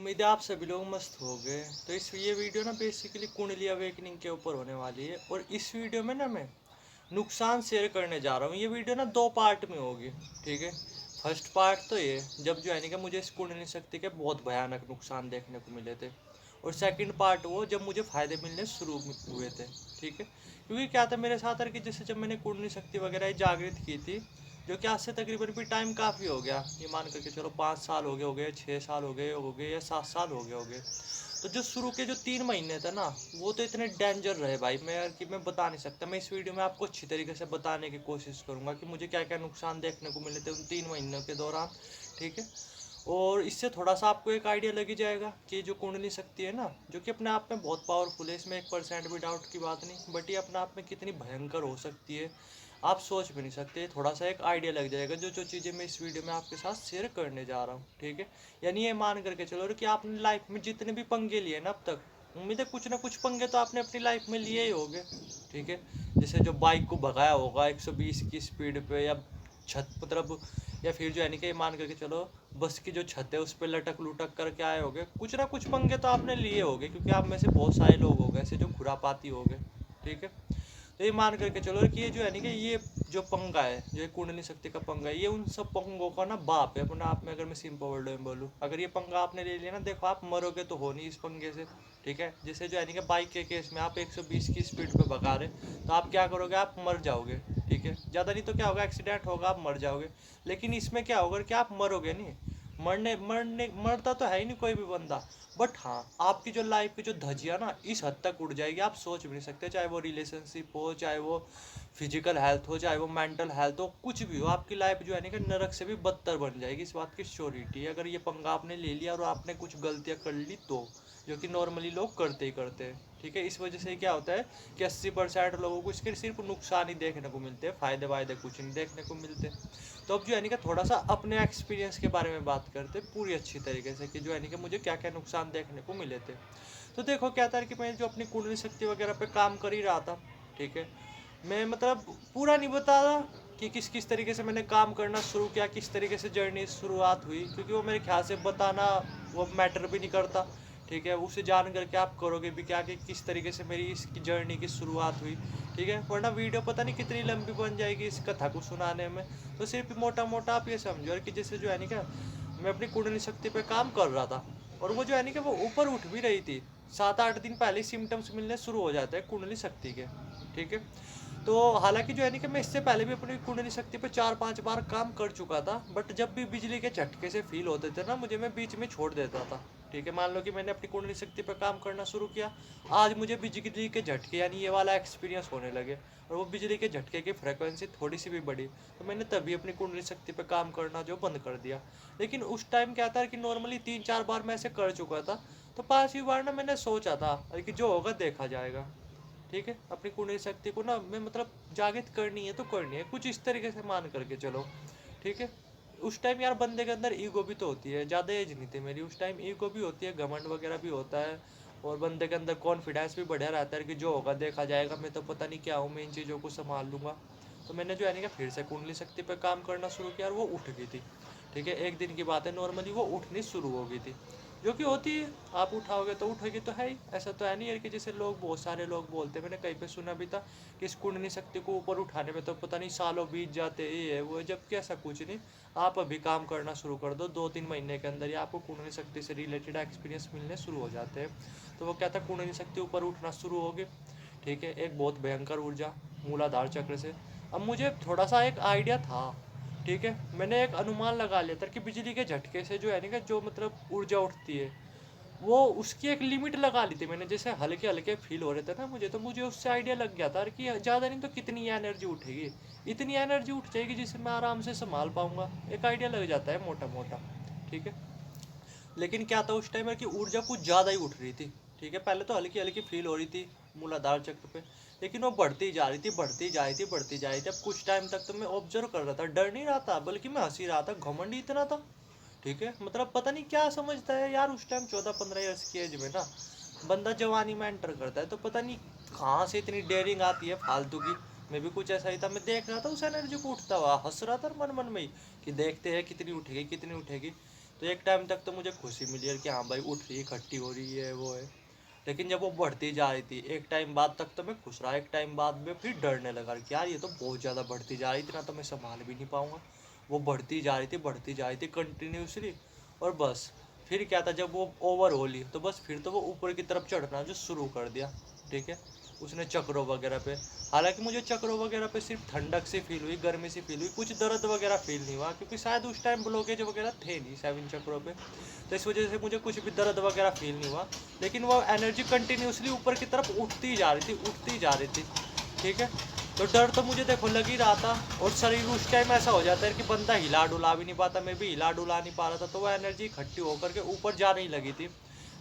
उम्मीद है आप सभी लोग मस्त हो गए। तो इस ये वीडियो ना बेसिकली कुंडली अवेकनिंग के ऊपर होने वाली है। और इस वीडियो में ना मैं नुकसान शेयर करने जा रहा हूँ। ये वीडियो ना दो पार्ट में होगी। ठीक है। फर्स्ट पार्ट तो ये जब जो है नहीं कि मुझे इस कुंडली शक्ति के बहुत भयानक नुकसान देखने को मिले थे। और सेकंड पार्ट वो जब मुझे फ़ायदे मिलने शुरू हुए थे। ठीक है। क्योंकि क्या था मेरे साथ कि जैसे जब मैंने कुंडली शक्ति वगैरह जागृत की थी, जो कि आज से तकरीबन भी टाइम काफ़ी हो गया, ये मान करके चलो 5 साल हो गए 6 साल हो गए या 7 साल हो गए। तो जो शुरू के जो 3 महीने थे ना, वो तो इतने डेंजर रहे भाई, मैं यार कि मैं बता नहीं सकता। मैं इस वीडियो में आपको अच्छी तरीके से बताने की कोशिश करूंगा कि मुझे क्या क्या नुकसान देखने को मिले थे उन 3 महीनों के दौरान। ठीक है। और इससे थोड़ा सा आपको एक आइडिया लग ही जाएगा कि जो कुंडली शक्ति है ना, जो कि अपने आप में बहुत पावरफुल है, इसमें 1% भी डाउट की बात नहीं, बट ये अपने आप में कितनी भयंकर हो सकती है आप सोच भी नहीं सकते। थोड़ा सा एक आइडिया लग जाएगा जो जो चीज़ें मैं इस वीडियो में आपके साथ शेयर करने जा रहा हूँ। ठीक है। यानी ये मान करके चलो कि आपने लाइफ में जितने भी पंगे लिए ना अब तक, उम्मीद है कुछ ना कुछ पंगे तो आपने अपनी लाइफ में लिए ही होंगे। ठीक है। जैसे जो बाइक को भगाया होगा 120 की स्पीड पे, या छत मतलब, या फिर जो है नहीं कि मान करके चलो बस की जो छत है उस पर लटक लुटक करके आए होगे। कुछ ना कुछ पंगे तो आपने लिए होंगे, क्योंकि आप में से बहुत सारे लोग हो गए ऐसे जो खुरापाती हो गए। ठीक है। तो ये मान करके चलो कि ये जो है नहीं कि ये जो पंगा है, जो ये कुंडली शक्ति का पंगा है, ये उन सब पंगों का ना बाप है अपने आप में। अगर मैं सिंपल वर्ड में बोलूँ, अगर ये पंगा आपने ले लिया ना, देखो आप मरोगे तो हो नहीं इस पंगे से। ठीक है। जैसे जो है नहीं कि बाइक के केस में आप 120 की स्पीड पे भगा रहे, तो आप क्या करोगे, आप मर जाओगे। ठीक है। ज़्यादा नहीं तो क्या होगा, एक्सीडेंट होगा, आप मर जाओगे। लेकिन इसमें क्या होगा कि आप मरोगे नहीं। मरने मरने मरता तो है ही नहीं कोई भी बंदा। बट हाँ, आपकी जो लाइफ की जो धज्जियाँ ना इस हद तक उड़ जाएगी आप सोच भी नहीं सकते। चाहे वो रिलेशनशिप हो, चाहे वो फिजिकल हेल्थ हो, चाहे वो मेंटल हेल्थ हो, कुछ भी हो, आपकी लाइफ जो है ना कि नरक से भी बदतर बन जाएगी। इस बात की श्योरिटी है अगर ये पंगा आपने ले लिया और आपने कुछ गलतियाँ कर ली तो, जो कि नॉर्मली लोग करते ही करते हैं। ठीक है। इस वजह से क्या होता है कि 80% लोगों को इसके सिर्फ नुकसान ही देखने को मिलते हैं, फ़ायदे वायदे कुछ नहीं देखने को मिलते। तो अब जो है ना कि थोड़ा सा अपने एक्सपीरियंस के बारे में बात करते हैं पूरी अच्छी तरीके से, कि जो है ना कि मुझे क्या क्या नुकसान देखने को मिले थे। तो देखो क्या था कि मैं जो अपनी कुंडली शक्ति वगैरह पे काम कर ही रहा था। ठीक है। मैं मतलब पूरा नहीं बता रहा कि किस किस तरीके से मैंने काम करना शुरू किया, किस तरीके से जर्नी शुरुआत हुई, क्योंकि वो मेरे ख्याल से बताना वो मैटर भी नहीं करता। ठीक है। उसे जान करके आप करोगे भी क्या कि किस तरीके से मेरी इस जर्नी की शुरुआत हुई। ठीक है। वरना वीडियो पता नहीं कितनी लंबी बन जाएगी इस कथा को सुनाने में। तो सिर्फ मोटा मोटा आप ये समझो कि जैसे जो है नहीं क्या, मैं अपनी कुंडली शक्ति पे काम कर रहा था, और वो जो है नहीं कि वो ऊपर उठ भी रही थी। 7-8 दिन पहले सिम्टम्स मिलने शुरू हो जाते हैं कुंडली शक्ति के। ठीक है। तो हालांकि जो है नहीं कि मैं इससे पहले भी अपनी कुंडली शक्ति पे 4-5 बार काम कर चुका था, बट जब भी बिजली के झटके से फील होते थे ना मुझे, मैं बीच में छोड़ देता था। ठीक है। मान लो कि मैंने अपनी कुंडली शक्ति पे काम करना शुरू किया, आज मुझे बिजली के झटके यानी ये वाला एक्सपीरियंस होने लगे, और वो बिजली के झटके की फ्रिक्वेंसी थोड़ी सी भी बढ़ी, तो मैंने तभी अपनी कुंडली शक्ति पे काम करना जो बंद कर दिया। लेकिन उस टाइम क्या था कि नॉर्मली 3-4 बार मैं ऐसे कर चुका था, तो 5वीं बार ना मैंने सोचा था कि जो होगा देखा जाएगा। ठीक है। अपनी कुंडली शक्ति को ना मैं मतलब जागृत करनी है तो करनी है, कुछ इस तरीके से मान करके चलो। ठीक है। उस टाइम यार बंदे के अंदर ईगो भी तो होती है, ज़्यादा एज नहीं थी मेरी उस टाइम, ईगो भी होती है, घमंड वगैरह भी होता है, और बंदे के अंदर कॉन्फिडेंस भी बढ़िया रहता है कि जो होगा देखा जाएगा, मैं तो पता नहीं क्या हूँ, मैं इन चीज़ों को संभाल लूँगा। तो मैंने जो है ना कि फिर से कुंडली शक्ति पर काम करना शुरू किया और वो उठ गई थी। ठीक है। एक दिन की बात है, नॉर्मली वो उठनी शुरू हो गई थी, जो कि होती है, आप उठाओगे तो उठेगी तो है ही। ऐसा तो है नहीं है कि जैसे लोग बहुत सारे लोग बोलते हैं, मैंने कहीं पे सुना भी था कि इस कुंडली शक्ति को ऊपर उठाने में तो पता नहीं सालों बीत जाते, ये है वो है, जबकि ऐसा कुछ नहीं। आप अभी काम करना शुरू कर दो, 2-3 महीने के अंदर ही आपको कुंडली शक्ति से रिलेटेड एक्सपीरियंस मिलने शुरू हो जाते हैं। तो वो क्या था, कुंडली शक्ति ऊपर उठना शुरू होगी। ठीक है। एक बहुत भयंकर ऊर्जा मूलाधार चक्र से। अब मुझे थोड़ा सा एक आइडिया था। ठीक है। मैंने एक अनुमान लगा लिया था कि बिजली के झटके से जो है ना जो मतलब ऊर्जा उठती है, वो उसकी एक लिमिट लगा ली थी मैंने। जैसे हल्के हल्के फील हो रहे थे ना मुझे, तो मुझे उससे आइडिया लग गया था कि ज़्यादा नहीं तो कितनी एनर्जी उठेगी, इतनी एनर्जी उठ जाएगी जिसे मैं आराम से संभाल पाऊंगा। एक आइडिया लग जाता है मोटा मोटा। ठीक है। लेकिन क्या था उस टाइम की ऊर्जा कुछ ज़्यादा ही उठ रही थी। ठीक है। पहले तो हल्की हल्की फील हो रही थी मूलाधार चक्र पे, लेकिन वो बढ़ती जा रही थी, बढ़ती जा रही थी, बढ़ती जा रही थी। अब कुछ टाइम तक तो मैं ऑब्जर्व कर रहा था, डर नहीं रहा था, बल्कि मैं हंसी रहा था, घमंड ही इतना था। ठीक है। मतलब पता नहीं क्या समझता है यार, उस टाइम 14-15 ईयर्स की एज में ना बंदा जवानी में एंटर करता है, तो पता नहीं कहाँ से इतनी डेयरिंग आती है फालतू की। मैं भी कुछ ऐसा ही था, मैं देख रहा था उस एनर्जी को उठता हुआ, हंस रहा था मन मन में ही कि देखते हैं कितनी उठेगी कितनी उठेगी। तो एक टाइम तक तो मुझे खुशी मिली यार कि हाँ भाई उठ रही है, इकट्ठी हो रही है, वो है। लेकिन जब वो बढ़ती जा रही थी एक टाइम बाद तक तो मैं खुश रहा, एक टाइम बाद में फिर डरने लगा कि यार ये तो बहुत ज़्यादा बढ़ती जा रही थी, इतना तो मैं संभाल भी नहीं पाऊंगा। वो बढ़ती जा रही थी, बढ़ती जा रही थी कंटिन्यूसली। और बस फिर क्या था, जब वो ओवर हो ली तो बस फिर तो वो ऊपर की तरफ चढ़ना जो शुरू कर दिया। ठीक है, उसने चक्रों वगैरह पे, हालांकि मुझे चक्रों वगैरह पे सिर्फ ठंडक सी फील हुई, गर्मी सी फील हुई, कुछ दर्द वगैरह फील नहीं हुआ, क्योंकि शायद उस टाइम ब्लॉकेज वगैरह थे नहीं 7 चक्रों पे, तो इस वजह से मुझे कुछ भी दर्द वगैरह फील नहीं हुआ। लेकिन वो एनर्जी कंटिन्यूसली ऊपर की तरफ उठती जा रही थी, उठती जा रही थी। ठीक है, तो डर तो मुझे देखो लग ही रहा था। और शरीर उस टाइम ऐसा हो जाता है कि बंदा हिला डुला भी नहीं पाता, मैं भी हिला डुला नहीं पा रहा था, तो वो एनर्जी इकट्ठी होकर के ऊपर जा नहीं लगी थी।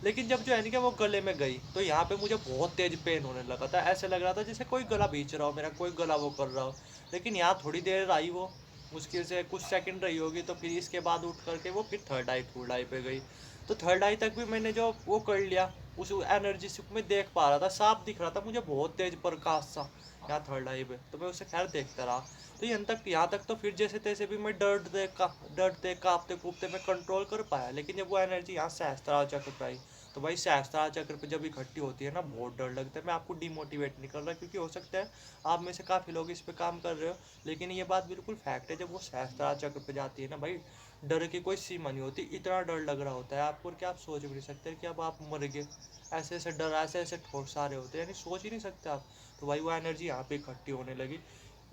लेकिन जब जो है कि वो गले में गई तो यहाँ पे मुझे बहुत तेज पेन होने लगा था, ऐसे लग रहा था जैसे कोई गला खींच रहा हो मेरा, कोई गला वो कर रहा हो। लेकिन यहाँ थोड़ी देर आई वो, मुश्किल से कुछ सेकंड रही होगी, तो फिर इसके बाद उठ करके वो फिर थर्ड आई फोर्थ आई पे गई। तो थर्ड आई तक भी मैंने जो वो कर लिया, उस एनर्जी से मैं देख पा रहा था, साफ दिख रहा था मुझे, बहुत तेज प्रकाश सा यहाँ थर्ड आई पे, तो मैं उसे खैर देखता रहा। तो यहाँ तक तो फिर जैसे तैसे भी मैं डरते कांपते कूपते मैं कंट्रोल कर पाया। लेकिन जब वो एनर्जी यहाँ सहस्त्रार चक्र पे आई, तो भाई सहस्त्रार चक्र पे जब इकट्ठी होती है ना, बहुत डर लगता है। मैं आपको डिमोटिवेट नहीं कर रहा, क्योंकि हो सकता है आप में से काफ़ी लोग इस पे काम कर रहे हो, लेकिन ये बात बिल्कुल फैक्ट है। जब वो सहस्त्रार चक्र पे जाती है ना भाई, डर की कोई सीमा नहीं होती, इतना डर लग रहा होता है आपको कि आप सोच भी नहीं सकते कि अब आप मर गए। ऐसे ऐसे डर, ऐसे ऐसे ठोस सारे होते हैं, यानी सोच ही नहीं सकते आप। तो भाई वो एनर्जी यहाँ पे इकट्ठी होने लगी।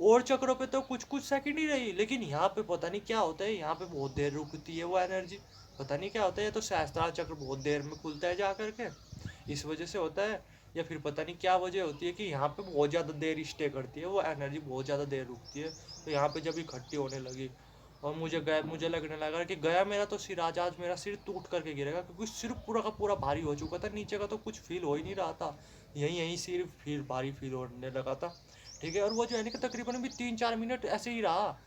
और चक्रों पे तो कुछ कुछ सेकंड ही रही, लेकिन यहाँ पे पता नहीं क्या होता है, यहाँ पे बहुत देर रुकती है वो एनर्जी। पता नहीं क्या होता है, तो सहस्त्रार चक्र बहुत देर में खुलता है जा करके, इस वजह से होता है। या फिर पता नहीं क्या वजह होती है कि यहाँ पे बहुत ज़्यादा देर स्टे करती है वो एनर्जी, बहुत ज़्यादा देर रुकती है। तो यहाँ पे जब इकट्ठी होने लगी और मुझे लगने लगा कि गया मेरा तो सिर, आज मेरा सिर टूट करके गिरेगा, क्योंकि सिर पूरा का पूरा भारी हो चुका था, नीचे का तो कुछ फील हो ही नहीं रहा था, यहीं यहीं सिर फिर भारी फील होने लगा था। ठीक है, और वो जो है ना तकरीबन भी 3-4 मिनट ऐसे ही रहा।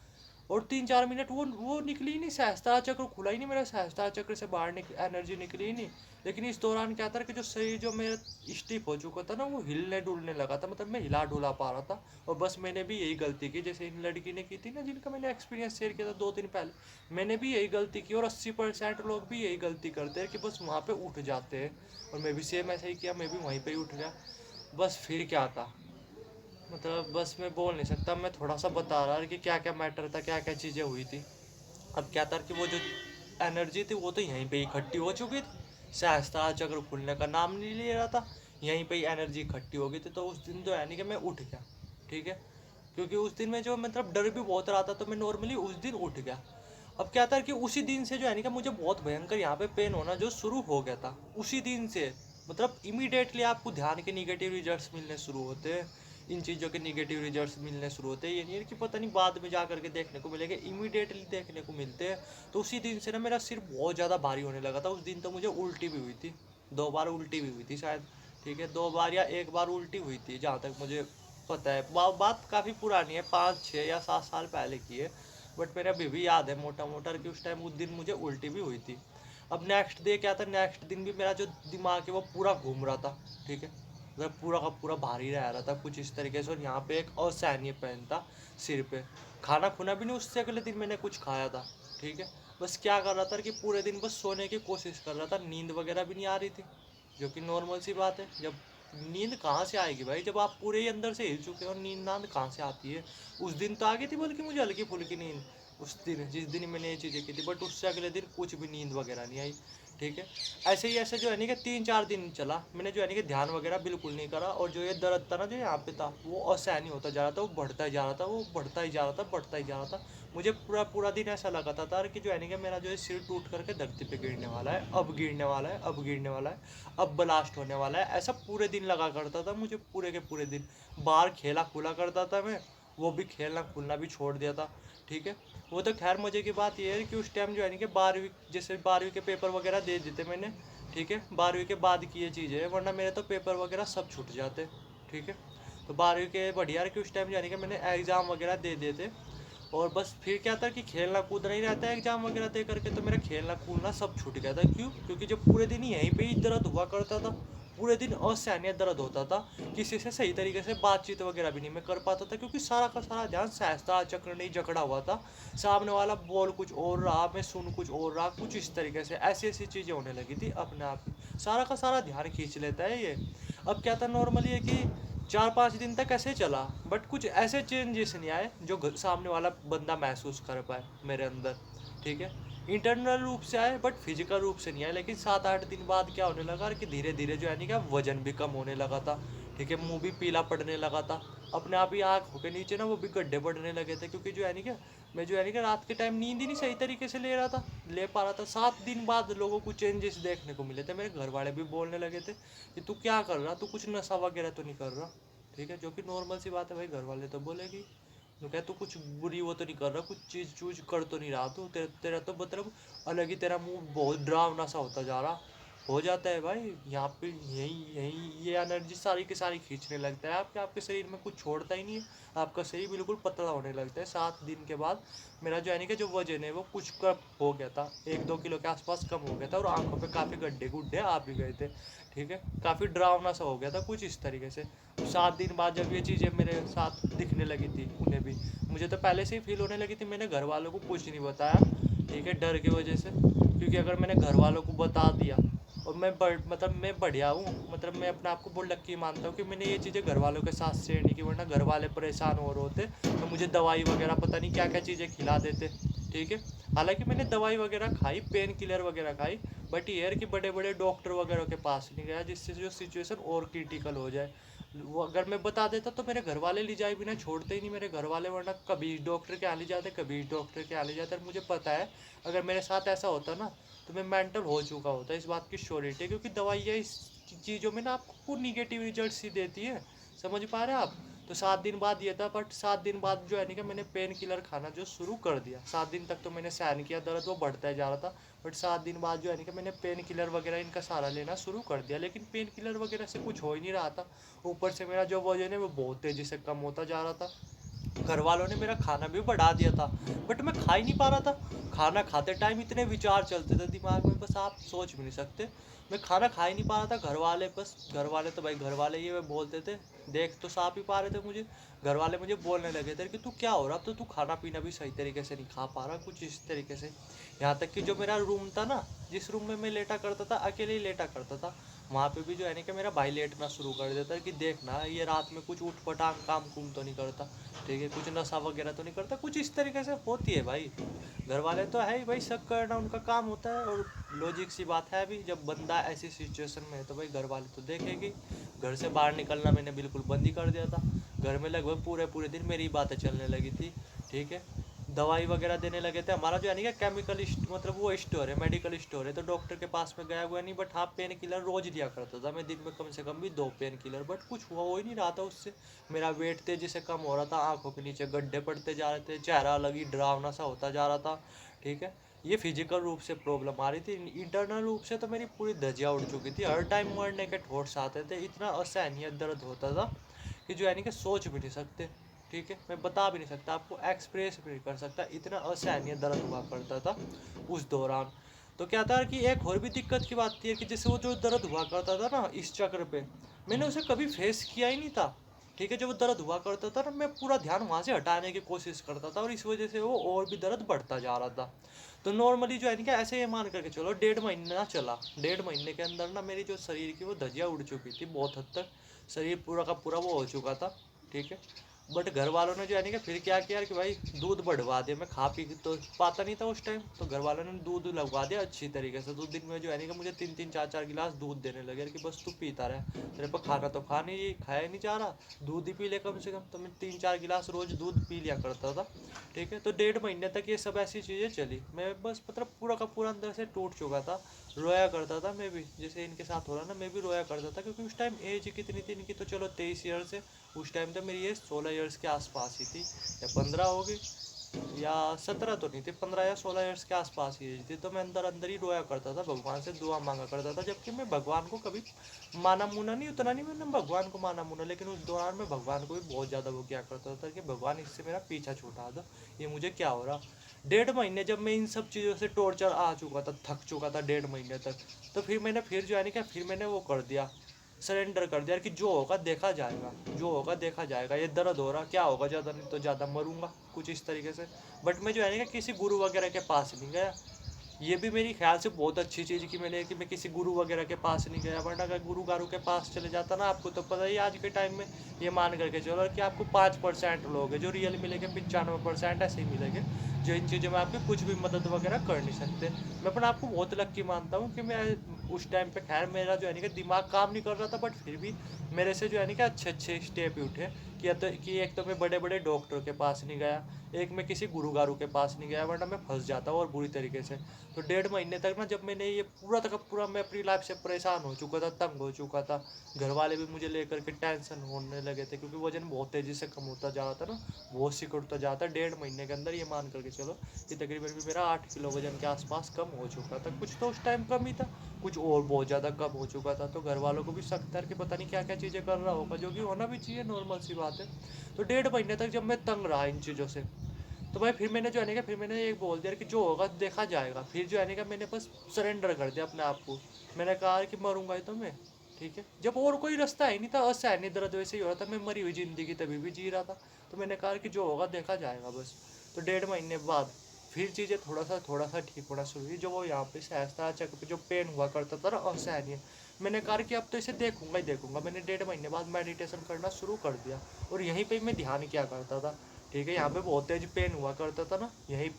और 3-4 मिनट वो निकली ही नहीं, सहस्त्रार चक्र खुला ही नहीं मेरा, सहस्त्रार चक्र से बाहर एनर्जी निकली ही नहीं। लेकिन इस दौरान क्या था कि जो शरीर जो मेरा स्टिफ हो चुका था ना, वो हिलने डुलने लगा था, मतलब मैं हिला डुला पा रहा था। और बस मैंने भी यही गलती की जैसे इन लड़की ने की थी ना, जिनका मैंने एक्सपीरियंस शेयर किया था 2 दिन पहले, मैंने भी यही गलती की। और 80% लोग भी यही गलती करते हैं कि बस वहाँ पे उठ जाते हैं। और मैं भी सेम ऐसा ही किया, मैं भी वहीं पर ही उठ गया। बस फिर क्या था, मतलब बस मैं बोल नहीं सकता, मैं थोड़ा सा बता रहा कि क्या क्या मैटर था, क्या क्या चीज़ें हुई थी। अब क्या था कि वो जो एनर्जी थी वो तो यहीं पे इकट्ठी हो चुकी थी, सहस्त्रार चक्र खुलने का नाम नहीं ले रहा था, यहीं पे ही एनर्जी इकट्ठी हो गई थी। तो उस दिन तो है नहीं कि मैं उठ गया। ठीक है, क्योंकि उस दिन में जो मतलब डर भी बहुत रहा था, तो मैं नॉर्मली उस दिन उठ गया। अब क्या था कि उसी दिन से जो है नहीं कि मुझे बहुत भयंकर यहाँ पे पेन होना जो शुरू हो गया था, उसी दिन से मतलब इमीडिएटली आपको ध्यान के निगेटिव रिजल्ट्स मिलने शुरू होते हैं, इन चीज़ों के निगेटिव रिजल्ट्स मिलने शुरू होते हैं। ये नहीं है कि पता नहीं बाद में जा करके देखने को मिलेगा, इमीडिएटली देखने को मिलते हैं। तो उसी दिन से ना मेरा सिर बहुत ज़्यादा भारी होने लगा था। उस दिन तो मुझे उल्टी भी हुई थी, 2 बार उल्टी भी हुई थी शायद। ठीक है, 2 बार या 1 बार उल्टी हुई थी जहाँ तक मुझे पता है। बात काफ़ी पुरानी है, 5, 6 या 7 साल पहले की है, बट मेरा अभी भी याद है मोटा मोटा कि उस टाइम उस दिन मुझे उल्टी भी हुई थी। अब नेक्स्ट डे क्या था, नेक्स्ट दिन भी मेरा जो दिमाग है वो पूरा घूम रहा था। ठीक है, मतलब पूरा का पूरा भारी रह रहा था कुछ इस तरीके से। और यहाँ पे एक असहनीय पेन था सिर पे, खाना खुना भी नहीं उससे अगले दिन मैंने कुछ खाया था। ठीक है, बस क्या कर रहा था कि पूरे दिन बस सोने की कोशिश कर रहा था, नींद वगैरह भी नहीं आ रही थी, जो कि नॉर्मल सी बात है। जब नींद कहाँ से आएगी भाई, जब आप पूरे ही अंदर से हिल चुके हो, नींद नांद कहाँ से आती है। उस दिन तो आ गई थी बल्कि मुझे हल्की फुल्की नींद, उस दिन जिस दिन मैंने ये चीज़ें की थी, बट उससे अगले दिन कुछ भी नींद वगैरह नहीं आई। ठीक है, ऐसे ही ऐसे जो है नहीं कि 3-4 दिन चला, मैंने जो है नहीं कि ध्यान वगैरह बिल्कुल नहीं करा। और जो ये दर्द था ना जो यहाँ पे था, वो असहनीय होता जा रहा था, वो बढ़ता ही जा रहा था, वो बढ़ता ही जा रहा था, बढ़ता ही जा रहा था। मुझे पूरा पूरा दिन ऐसा लगाता था कि जो है नहीं कि मेरा जो है सिर टूट करके धरती पे गिरने वाला है, अब गिरने वाला है, अब गिरने वाला है, अब ब्लास्ट होने वाला है, ऐसा पूरे दिन लगा करता था मुझे, पूरे के पूरे दिन। बाहर खेला खुला करता था मैं, वो भी खेलना खुलना भी छोड़ दिया था। ठीक है, वो तो खैर मज़े की बात ये है कि उस टाइम जो है ना कि 12वीं, जैसे 12वीं के पेपर वगैरह दे देते मैंने। ठीक है, 12वीं के बाद की ये चीज़ें है, वरना मेरे तो पेपर वगैरह सब छूट जाते। ठीक है, तो 12वीं के बढ़िया कि उस टाइम यानी कि मैंने एग्ज़ाम वगैरह दे देते। और बस फिर क्या था कि खेलना कूदना ही रहता है एग्जाम वगैरह दे करके, तो मेरा खेलना कूदना सब छूट गया था। क्यों? क्योंकि जब पूरे दिन ही यहीं पे ही दर्द हुआ करता था, पूरे दिन असहनीय दर्द होता था। किसी से सही तरीके से बातचीत वगैरह भी नहीं मैं कर पाता था, क्योंकि सारा का सारा ध्यान सहजता चक्र जकड़ा हुआ था। सामने वाला बोल कुछ और रहा, मैं सुन कुछ और रहा, कुछ इस तरीके से ऐसी ऐसी चीज़ें होने लगी थी अपने आप ही। सारा का सारा ध्यान खींच लेता है ये। अब क्या था, नॉर्मली है कि 4-5 दिन तक ऐसे चला, बट कुछ ऐसे चेंजेस नहीं आए जो सामने वाला बंदा महसूस कर पाए मेरे अंदर। ठीक है, इंटरनल रूप से आए बट फिजिकल रूप से नहीं आए। लेकिन 7-8 दिन बाद क्या होने लगा कि धीरे धीरे जो है नहीं क्या वजन भी कम होने लगा था। ठीक है, मुंह भी पीला पड़ने लगा था, अपने आप ही आँखों के नीचे ना वो भी गड्ढे पड़ने लगे थे, क्योंकि जो है नहीं क्या मैं जो है नहीं क्या रात के टाइम नींद ही नहीं सही तरीके से ले पा रहा था। 7 दिन बाद लोगों को चेंजेस देखने को मिले थे। मेरे घर वाले भी बोलने लगे थे कि तू क्या कर रहा, तू कुछ नशा वगैरह तो नहीं कर रहा। ठीक है, जो कि नॉर्मल सी बात है भाई, घर वाले तो बोलेगी। तो क्या तू कुछ बुरी वो तो नहीं कर रहा, कुछ चीज़ चूज कर तो नहीं रहा तू, तेरा तो मतलब अलग ही तेरा मुंह बहुत डरावना सा होता जा रहा। हो जाता है भाई, यहाँ पे यही यही ये एनर्जी सारी की सारी खींचने लगता है आपके आपके शरीर में, कुछ छोड़ता ही नहीं है। आपका शरीर बिल्कुल पतला होने लगता है। 7 दिन के बाद मेरा जो है नहीं कि जो वजन है वो कुछ कम हो गया था, 1-2 किलो के आसपास कम हो गया था, और आंखों पे काफ़ी गड्ढे गुड्ढे आ भी गए थे। ठीक है, काफ़ी डरावना सा हो गया था कुछ इस तरीके से। 7 दिन बाद जब ये चीज़ें मेरे साथ दिखने लगी थी उन्हें भी, मुझे तो पहले से ही फील होने लगी थी। मैंने घर वालों को कुछ नहीं बताया, ठीक है, डर की वजह से, क्योंकि अगर मैंने घर वालों को बता दिया, और मतलब मैं बढ़िया हूँ, मतलब मैं अपने आप को बहुत लक्की मानता हूँ कि मैंने ये चीज़ें घर वालों के साथ शेयर नहीं की, वरना घर वाले परेशान हो रहे होते तो मुझे दवाई वगैरह पता नहीं क्या क्या चीज़ें खिला देते। ठीक है, हालांकि मैंने दवाई वगैरह खाई, पेन किलर वगैरह खाई, बट ये है कि बड़े बड़े डॉक्टर वगैरह के पास नहीं गया, जिससे जो सिचुएशन और क्रिटिकल हो जाए। वो अगर मैं बता देता तो मेरे घर वाले ले जाए बिना छोड़ते ही नहीं मेरे घर वाले, वरना कभी डॉक्टर के यहाँ ले जाते, कभी डॉक्टर के यहाँ ले जाते। और मुझे पता है अगर मेरे साथ ऐसा होता ना तो मैं मेंटल हो चुका होता, इस बात की श्योरिटी है, क्योंकि दवाइयाँ इस चीज़ों में ना आपको निगेटिव रिजल्ट ही देती है। समझ पा रहे हैं आप? तो 7 दिन बाद ये था, बट 7 दिन बाद जो है नहीं कि मैंने पेन किलर खाना जो शुरू कर दिया। 7 दिन तक तो मैंने सहन किया, दर्द वो बढ़ता ही जा रहा था, बट 7 दिन बाद जो है नहीं कि मैंने पेन किलर वगैरह इनका सहारा लेना शुरू कर दिया। लेकिन पेन किलर वगैरह से कुछ हो ही नहीं रहा था, ऊपर से मेरा जो वजन है वो बहुत तेज़ी से कम होता जा रहा था। घर वालों ने मेरा खाना भी बढ़ा दिया था, बट मैं खा ही नहीं पा रहा था। खाना खाते टाइम इतने विचार चलते थे दिमाग में, बस आप सोच भी नहीं सकते। मैं खाना खा ही नहीं पा रहा था। घर वाले तो भाई घर वाले ये बोलते थे, देख तो साफ ही पा रहे थे मुझे। घर वाले मुझे बोलने लगे थे कि तू क्या हो रहा, अब तो तू खाना पीना भी सही तरीके से नहीं खा पा रहा, कुछ इस तरीके से। यहाँ तक कि जो मेरा रूम था ना, जिस रूम में मैं लेटा करता था, अकेले ही लेटा करता था, वहाँ पे भी जो है ना कि मेरा भाई लेटना शुरू कर देता है कि देखना ये रात में कुछ उठ पटांग काम कुम तो नहीं करता। ठीक है, कुछ नशा वगैरह तो नहीं करता, कुछ इस तरीके से होती है भाई। घर वाले तो है ही भाई, शक करना उनका काम होता है, और लॉजिक सी बात है भी, जब बंदा ऐसी सिचुएशन में है तो भाई घर वाले तो देखेंगे। घर से बाहर निकलना मैंने बिल्कुल बंद ही कर दिया था। घर में लगभग पूरे पूरे दिन मेरी बातें चलने लगी थी। ठीक है, दवाई वगैरह देने लगे थे। हमारा जो है नहीं क्या केमिकल मतलब वो स्टोर है, मेडिकल स्टोर है, तो डॉक्टर के पास में गया हुआ नहीं, बट हाँ पेन किलर रोज दिया करता था मैं, दिन में कम से कम भी 2 पेन किलर, बट कुछ हुआ हो ही नहीं रहा था उससे। मेरा वेट तेजी से कम हो रहा था, आंखों के नीचे गड्ढे पड़ते जा रहे थे, चेहरा अलग ही डरावना सा होता जा रहा था। ठीक है, ये फिजिकल रूप से प्रॉब्लम आ रही थी। इंटरनल रूप से तो मेरी पूरी धज्जियाँ उड़ चुकी थी, हर टाइम मरने के थॉट्स आते थे, इतना असहनीय दर्द होता था कि जो है नहीं कि सोच भी नहीं सकते। ठीक है, मैं बता भी नहीं सकता आपको, एक्सप्रेस भी नहीं कर सकता, इतना असहनीय दर्द हुआ करता था उस दौरान। तो क्या था कि एक और भी दिक्कत की बात थी कि जैसे वो जो दर्द हुआ करता था ना इस चक्र पे, मैंने उसे कभी फेस किया ही नहीं था। ठीक है, जब वो दर्द हुआ करता था ना, मैं पूरा ध्यान वहाँ से हटाने की कोशिश करता था, और इस वजह से वो और भी दर्द बढ़ता जा रहा था। तो नॉर्मली जो है ना ऐसे ये मान करके चलो 1.5 महीना चला। 1.5 महीने के अंदर ना मेरी जो शरीर की वो धज्जियाँ उड़ चुकी थी बहुत हद तक, शरीर पूरा का पूरा वो हो चुका था। ठीक है, बट घर वालों ने जो है नहीं कि फिर क्या किया कि भाई दूध बढ़वा दिया। मैं खा पी तो पाता नहीं था उस टाइम, तो घर वालों ने दूध लगवा दिया अच्छी तरीके से। 2 दिन में जो है नहीं कि मुझे 3-3 4-4 गिलास दूध देने लगे कि बस तू पीता रहे, तेरे पर खाना तो खाया नहीं जा रहा, दूध ही पी ले कम से कम। तो मैं 3-4 गिलास रोज दूध पी लिया करता था। ठीक है, तो 1.5 महीने तक ये सब ऐसी चीज़ें चली। मैं बस मतलब पूरा का पूरा अंदर से टूट चुका था, रोया करता था मैं भी, जैसे इनके साथ हो रहा ना मैं भी रोया करता था, क्योंकि उस टाइम एज कितनी थी इनकी, तो चलो 23 ईयर्स है, उस टाइम तो मेरी एज 16 ईयर्स के आसपास ही थी, या 15 होगी, या 17 तो नहीं थी, 15 या 16 ईयर्स के आसपास ही एज थी। तो मैं अंदर अंदर ही रोया करता था, भगवान से दुआ मांगा करता था, जबकि मैं भगवान को कभी माना मुना नहीं, उतना नहीं मैंने भगवान को माना मुना, लेकिन उस दौरान मैं भगवान को भी बहुत ज़्यादा वो क्या करता था कि भगवान इससे मेरा पीछा छुटा दो, ये मुझे क्या हो रहा। 1.5 महीने जब मैं इन सब चीज़ों से टॉर्चर आ चुका था, थक चुका था 1.5 महीने तक, तो फिर मैंने फिर जो है ना क्या फिर मैंने वो कर दिया, सरेंडर कर दिया कि जो होगा देखा जाएगा, जो होगा देखा जाएगा, ये दर्द हो रहा क्या होगा, ज़्यादा नहीं तो ज़्यादा मरूंगा, कुछ इस तरीके से। बट मैं जो है ना किसी गुरु वगैरह के पास नहीं गया। ये भी मेरी ख्याल से बहुत अच्छी चीज़ की मैंने कि मैं किसी गुरु वगैरह के पास नहीं गया, वरना अगर गुरु गारू के पास चले जाता ना, आपको तो पता ही आज के टाइम में ये मान करके चलो कि आपको 5% लोग हैं जो रियल मिलेंगे, 95% ऐसे ही मिलेंगे जो इन चीज़ों में आपकी कुछ भी मदद वगैरह कर नहीं सकते। मैं अपने आपको बहुत लक्की मानता हूँ कि मैं उस टाइम पे खैर मेरा जो है कि दिमाग काम नहीं कर रहा था, बट फिर भी मेरे से जो है कि अच्छे अच्छे स्टेप उठे कि एक तो मैं बड़े बड़े डॉक्टर के पास नहीं गया, एक मैं किसी गुरु गारू के पास नहीं गया, वरना मैं फंस जाता और बुरी तरीके से। तो 1.5 महीने तक ना जब मैंने ये पूरा तक पूरा मैं अपनी लाइफ से परेशान हो चुका था, तंग हो चुका था, घर वाले भी मुझे लेकर के टेंशन होने लगे थे क्योंकि वजन बहुत तेज़ी से कम होता जा रहा था ना, बहुत सिकुड़ता जाता। 1.5 महीने के अंदर ये मान करके चलो कि तकरीबन भी मेरा 8 किलो वजन के आसपास कम हो चुका था। कुछ तो उस टाइम कम ही था, कुछ और बहुत ज़्यादा कम हो चुका था। तो घर वालों को भी शक था कि पता नहीं क्या क्या चीज़ें कर रहा होगा, जो कि होना भी चाहिए, नॉर्मल सी बात है। तो 1.5 महीने तक जब मैं तंग रहा इन चीज़ों से, तो भाई फिर मैंने जो है ना फिर मैंने एक बोल दिया कि जो होगा देखा जाएगा। फिर जो है ना मैंने बस सरेंडर कर दिया अपने आप को। मैंने कहा कि मरूंगा ही तो मैं, ठीक है, जब और कोई रास्ता है नहीं था, असहनीय दर्द वैसे ही हो रहा था, मैं मरी हुई ज़िंदगी तभी भी जी रहा था। तो मैंने कहा कि जो होगा देखा जाएगा बस। तो 1.5 महीने बाद फिर चीज़ें थोड़ा सा ठीक होना शुरू हुई। जो वो यहाँ पे सहजता चक पे जो पेन हुआ करता था ना असहनीय, मैंने कहा कि अब तो इसे देखूंगा ही देखूंगा। मैंने 1.5 महीने बाद मेडिटेशन करना शुरू कर दिया और यहीं पे मैं ध्यान किया करता था, ठीक है। यहाँ पे बहुत तेज पेन हुआ करता था ना, यहीं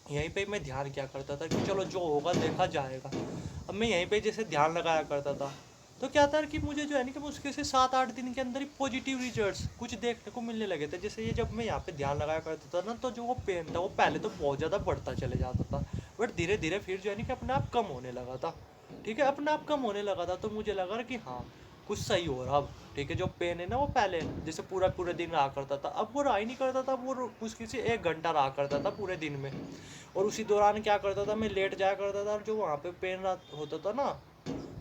यहीं पे मैं ध्यान किया करता था कि चलो जो होगा देखा जाएगा। अब मैं यहीं पे जैसे ध्यान लगाया करता था, तो क्या था कि मुझे जो है ना कि मुश्किल से 7-8 दिन के अंदर ही पॉजिटिव रिजल्ट्स कुछ देखने को मिलने लगे थे। जैसे ये जब मैं यहाँ पे ध्यान लगाया करता था ना, तो जो वो पेन था वो पहले तो बहुत ज़्यादा बढ़ता चले जाता था, बट धीरे धीरे फिर जो है ना कि अपने आप कम होने लगा था, ठीक है, अपने आप कम होने लगा था। तो मुझे लगा कि हाँ कुछ सही हो रहा अब, ठीक है। जो पेन है ना वो पहले जैसे पूरा पूरे दिन रहा करता था, अब वो रहा ही नहीं करता था, वो मुश्किल से 1 घंटा रहा करता था पूरे दिन में। और उसी दौरान क्या करता था, मैं लेट जाया करता था, और जो वहाँ पे पेन होता था ना,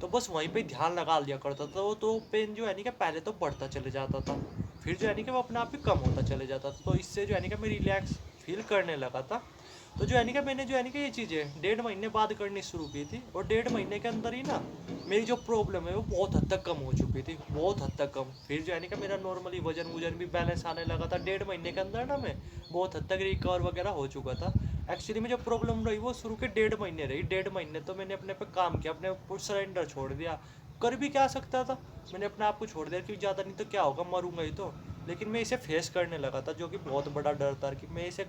तो बस वहीं पे ध्यान लगा लिया करता था। वो तो पेन जो है नहीं कि पहले तो बढ़ता चले जाता था, फिर जो है नहीं कि वो अपने आप ही कम होता चले जाता था। तो इससे जो है नहीं कि मैं रिलैक्स फील करने लगा था। तो जो है नहीं कि मैंने जो है नहीं कि ये चीज़ें 1.5 महीने बाद करनी शुरू की थी, और 1.5 महीने के अंदर ही ना मेरी जो प्रॉब्लम है वो बहुत हद तक कम हो चुकी थी, बहुत हद तक कम। फिर जो है नहीं कि मेरा नॉर्मली वजन भी बैलेंस आने लगा था 1.5 महीने के अंदर ना, मैं बहुत हद तक रिकवर वगैरह हो चुका था। एक्चुअली में जो प्रॉब्लम रही वो शुरू के 1.5 महीने रही। 1.5 महीने तो मैंने अपने पे काम किया, अपने ऊपर सरेंडर छोड़ दिया। कर भी क्या सकता था, मैंने अपने आप को छोड़ दिया कि ज़्यादा नहीं तो क्या होगा, मरूंगा ही तो। लेकिन मैं इसे फेस करने लगा था, जो कि बहुत बड़ा डर था कि मैं इसे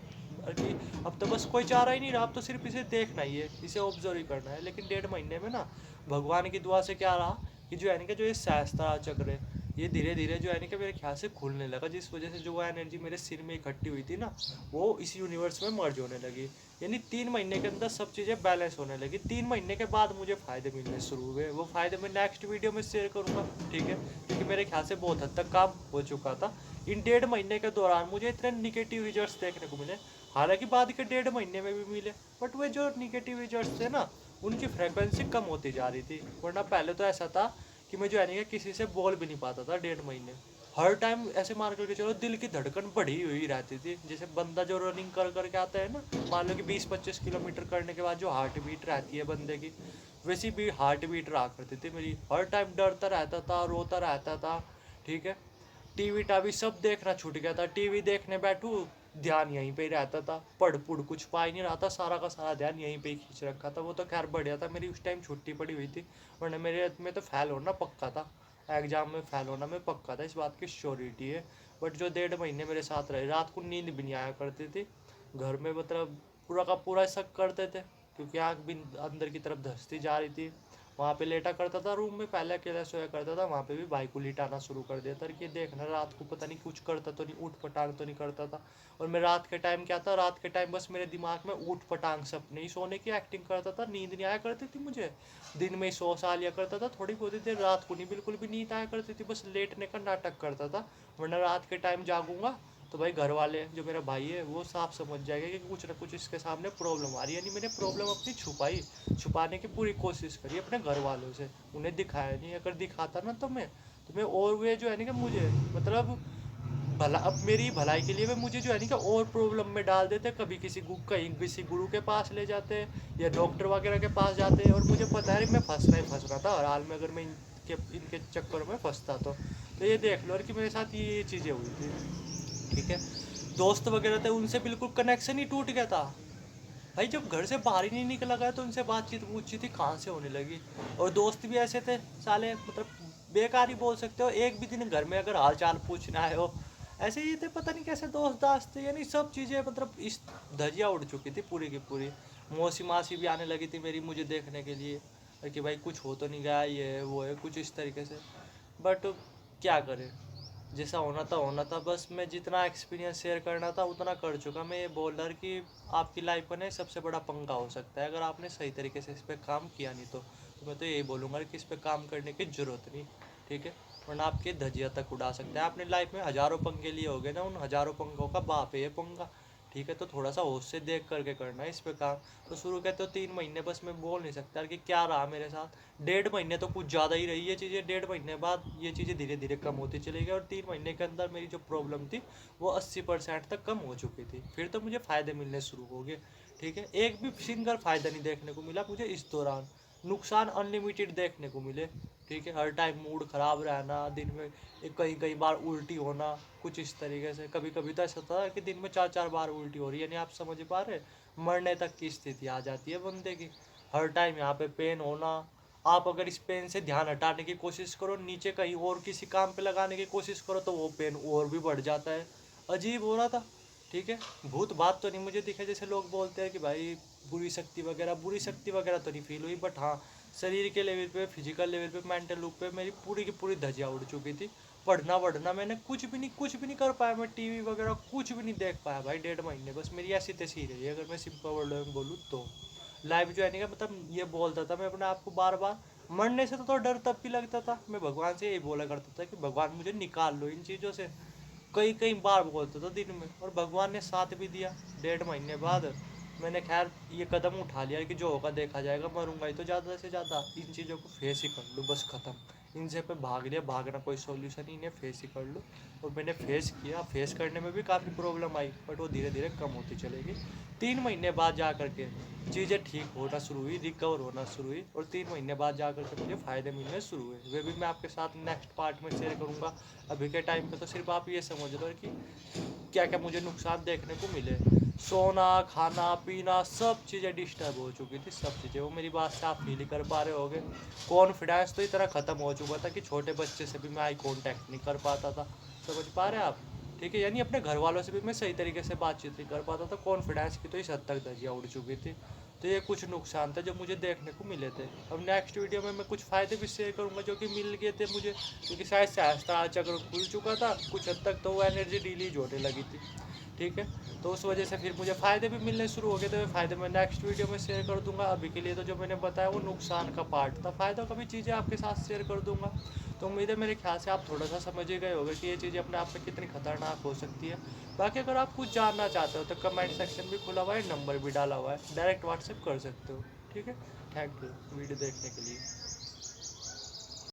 कि अब तो बस कोई चारा ही नहीं रहा, अब तो सिर्फ इसे देखना ही है, इसे ऑब्जर्व ही करना है। लेकिन 1.5 महीने में ना भगवान की दुआ से क्या रहा कि जो है ना कि जो ये सहस्त्र चक्र है, ये धीरे धीरे जो है ना कि मेरे ख्याल से खुलने लगा, जिस वजह से जो वो एनर्जी मेरे सिर में इकट्ठी हुई थी ना, वो इस यूनिवर्स में मर्ज होने लगी। यानी 3 महीने के अंदर सब चीज़ें बैलेंस होने लगी। 3 महीने के बाद मुझे फ़ायदे मिलने शुरू हुए, वो फ़ायदे मैं नेक्स्ट वीडियो में शेयर करूँगा, ठीक है, क्योंकि मेरे ख्याल से बहुत हद तक काम हो चुका था। इन 1.5 महीने के दौरान मुझे इतने निगेटिव रिजल्ट्स देखने को मिले, हालांकि बाद के 1.5 महीने में भी मिले, बट वे जो निगेटिव रिजल्ट्स थे ना, उनकी फ्रिक्वेंसी कम होती जा रही थी। वरना पहले तो ऐसा था कि मैं जो है नहीं किसी से बोल भी नहीं पाता था 1.5 महीने। हर टाइम ऐसे मान करके चलो दिल की धड़कन बढ़ी हुई रहती थी। जैसे बंदा जो रनिंग कर करके आता है ना, मान लो कि 20-25 किलोमीटर करने के बाद जो हार्ट बीट रहती है बंदे की, वैसी भी हार्ट बीट रहा करती थी मेरी। हर टाइम डरता रहता था, रोता रहता था, ठीक है। टीवी टावी सब देखना छूट गया था, टीवी देखने बैठूँ ध्यान यहीं पे ही रहता था, पढ़ पुढ़ कुछ पा ही नहीं रहा था, सारा का सारा ध्यान यहीं पे ही खींच रखा था। वो तो खैर बढ़िया था, मेरी उस टाइम छुट्टी पड़ी हुई थी, वरना मेरे में तो फेल होना पक्का था, एग्जाम में फेल होना मैं पक्का था, इस बात की श्योरिटी है। बट जो 1.5 महीने मेरे साथ रहे, रात को नींद भी नहीं आया करती थी, घर में मतलब पूरा का पूरा शक करते थे, क्योंकि आँख भी अंदर की तरफ धंसती जा रही थी। वहाँ पे लेटा करता था रूम में, पहले अकेला सोया करता था, वहाँ पे भी भाई को लिटाना शुरू कर दिया था कि देखना रात को पता नहीं कुछ करता तो नहीं, ऊट पटांग तो नहीं करता था। और मैं रात के टाइम क्या था, रात के टाइम बस मेरे दिमाग में ऊट पटांग सपने ही, सोने की एक्टिंग करता था, नींद नहीं आया करती थी मुझे। दिन में ही सो सा लिया करता था, थोड़ी बहुत देर, रात को नहीं, बिल्कुल भी नींद आया करती थी, बस लेटने का नाटक करता था। वरना रात के टाइम जागूंगा तो भाई घर वाले जो मेरा भाई है वो साफ समझ जाएगा कि कुछ ना कुछ इसके सामने प्रॉब्लम आ रही है। यानी मैंने प्रॉब्लम अपनी छुपाने की पूरी कोशिश करी अपने घर वालों से, उन्हें दिखाया नहीं। अगर दिखाता ना तो मैं और वे जो है ना कि मुझे मतलब भला अब मेरी भलाई के लिए वे मुझे जो है नहीं कि और प्रॉब्लम में डाल देते, कभी कहीं किसी गुरु के पास ले जाते या डॉक्टर वगैरह के पास जाते, और मुझे पता है मैं फंसना ही फंस रहा था हर हाल में। अगर मैं इनके चक्कर में फंसता। तो ये देख लो कि मेरे साथ ये चीज़ें हुई थी, ठीक है। दोस्त वगैरह थे, उनसे बिल्कुल कनेक्शन ही टूट गया था भाई। जब घर से बाहर ही नहीं निकला गया तो उनसे बातचीत पूछी थी कहाँ से होने लगी। और दोस्त भी ऐसे थे साले, मतलब बेकार ही बोल सकते हो। एक भी दिन घर में अगर हाल चाल पूछना है हो, ऐसे ही थे, पता नहीं कैसे दोस्त दास्त थे। यानी सब चीज़ें मतलब इस धजिया उड़ चुकी थी पूरी की पूरी। मौसी मासी भी आने लगी थी मेरी मुझे देखने के लिए कि भाई कुछ हो तो नहीं गया, ये है वो है, कुछ इस तरीके से। बट क्या करें, जैसा होना था बस। मैं जितना एक्सपीरियंस शेयर करना था उतना कर चुका। मैं ये बोल रहा कि आपकी लाइफ में सबसे बड़ा पंगा हो सकता है अगर आपने सही तरीके से इस पर काम किया नहीं तो मैं तो यही बोलूँगा कि इस पर काम करने की ज़रूरत नहीं, ठीक है। वरना आपके धजिया तक उड़ा सकता है। आपने लाइफ में हज़ारों पंगे लिए होंगे ना, उन हज़ारों पंगों का बाप है ये पंगा, ठीक है। तो थोड़ा सा होश से देख करके करना है इस पे काम। तो शुरू के तो 3 महीने बस मैं बोल नहीं सकता कि क्या रहा मेरे साथ। 1.5 महीने तो कुछ ज़्यादा ही रही ये चीज़ें। 1.5 महीने बाद ये चीज़ें धीरे धीरे कम होती चली गई और 3 महीने के अंदर मेरी जो प्रॉब्लम थी वो 80% तक कम हो चुकी थी। फिर तो मुझे फ़ायदे मिलने शुरू हो गए, ठीक है। एक भी सिंगल फ़ायदा नहीं देखने को मिला मुझे इस दौरान। नुकसान अनलिमिटेड देखने को मिले, ठीक है। हर टाइम मूड ख़राब रहना, दिन में कई कई बार उल्टी होना, कुछ इस तरीके से। कभी कभी तो ऐसा होता है कि दिन में 4-4 बार उल्टी हो रही है, यानी आप समझ पा रहे, मरने तक की स्थिति आ जाती है बंदे की। हर टाइम यहाँ पे पेन होना। आप अगर इस पेन से ध्यान हटाने की कोशिश करो, नीचे कहीं और किसी काम पे लगाने की कोशिश करो, तो वो पेन और भी बढ़ जाता है। अजीब हो रहा था, ठीक है। भूत बात तो नहीं मुझे दिखे जैसे लोग बोलते हैं कि भाई बुरी शक्ति वगैरह तो नहीं फील हुई। बट हाँ, शरीर के लेवल पे, फिजिकल लेवल पे, मेंटल रूप पे मेरी पूरी की पूरी धजिया उड़ चुकी थी। पढ़ना मैंने कुछ भी नहीं कर पाया। मैं टीवी वगैरह कुछ भी नहीं देख पाया भाई 1.5 महीने। बस मेरी ऐसी तैसी रही अगर मैं सिंपल वर्ड में बोलूँ तो। लाइव ज्वाइनिंग का मतलब ये बोलता था मैं अपने आप को बार बार। मरने से तो डर तब भी लगता था। मैं भगवान से यही बोला करता था कि भगवान मुझे निकाल लो इन चीज़ों से। कई कई बार बोलता था दिन में, और भगवान ने साथ भी दिया। 1.5 महीने बाद मैंने खैर ये कदम उठा लिया कि जो होगा देखा जाएगा, मरूंगा ही तो ज़्यादा से ज़्यादा, इन चीज़ों को फेस ही कर लूँ बस, ख़त्म। इनसे पे भाग लिया, भागना कोई सॉल्यूशन ही नहीं है, फेस ही कर लो। और मैंने फेस किया। फेस करने में भी काफ़ी प्रॉब्लम आई, बट वो धीरे धीरे कम होती चलेगी। 3 महीने बाद जा करके चीज़ें ठीक होना शुरू हुई, रिकवर होना शुरू हुई, और 3 महीने बाद जा करके मुझे फ़ायदे मिलने शुरू हुए। वे भी मैं आपके साथ नेक्स्ट पार्ट में शेयर करूँगा। अभी के टाइम पे तो सिर्फ आप ये समझ लो कि क्या क्या मुझे नुकसान देखने को मिले। सोना, खाना पीना, सब चीज़ें डिस्टर्ब हो चुकी थी, सब चीज़ें। वो मेरी बात से आप फील कर पा रहे होगे। कॉन्फिडेंस तो इतना ख़त्म हो चुका था कि छोटे बच्चे से भी मैं आई कॉन्टैक्ट नहीं कर पाता था, समझ पा रहे हैं आप, ठीक है। यानी अपने घर वालों से भी मैं सही तरीके से बातचीत नहीं कर पाता था। कॉन्फिडेंस की तो इस हद तक धज्जियाँ उड़ चुकी थी। तो ये कुछ नुकसान थे जो मुझे देखने को मिले थे। अब नेक्स्ट वीडियो में मैं कुछ फ़ायदे भी शेयर करूँगा जो कि मिल गए थे मुझे, क्योंकि शायद सहस्त्रार चक्र खुल चुका था कुछ हद तक, तो वो एनर्जी रिलीज होने लगी थी, ठीक है। तो उस वजह से फिर मुझे फ़ायदे भी मिलने शुरू हो गए थे। फ़ायदे मैं नेक्स्ट वीडियो में शेयर कर दूंगा। अभी के लिए तो जो मैंने बताया वो नुकसान का पार्ट था, फ़ायदों का भी चीज़ें आपके साथ शेयर कर दूंगा। तो उम्मीद है मेरे ख्याल से आप थोड़ा सा समझ ही गए होंगे कि ये चीज़ें अपने आप में कितनी खतरनाक हो सकती है। बाकी अगर आप कुछ जानना चाहते हो तो कमेंट सेक्शन भी खुला हुआ है, नंबर भी डाला हुआ है, डायरेक्ट व्हाट्सएप कर सकते हो, ठीक है। थैंक यू वीडियो देखने के लिए।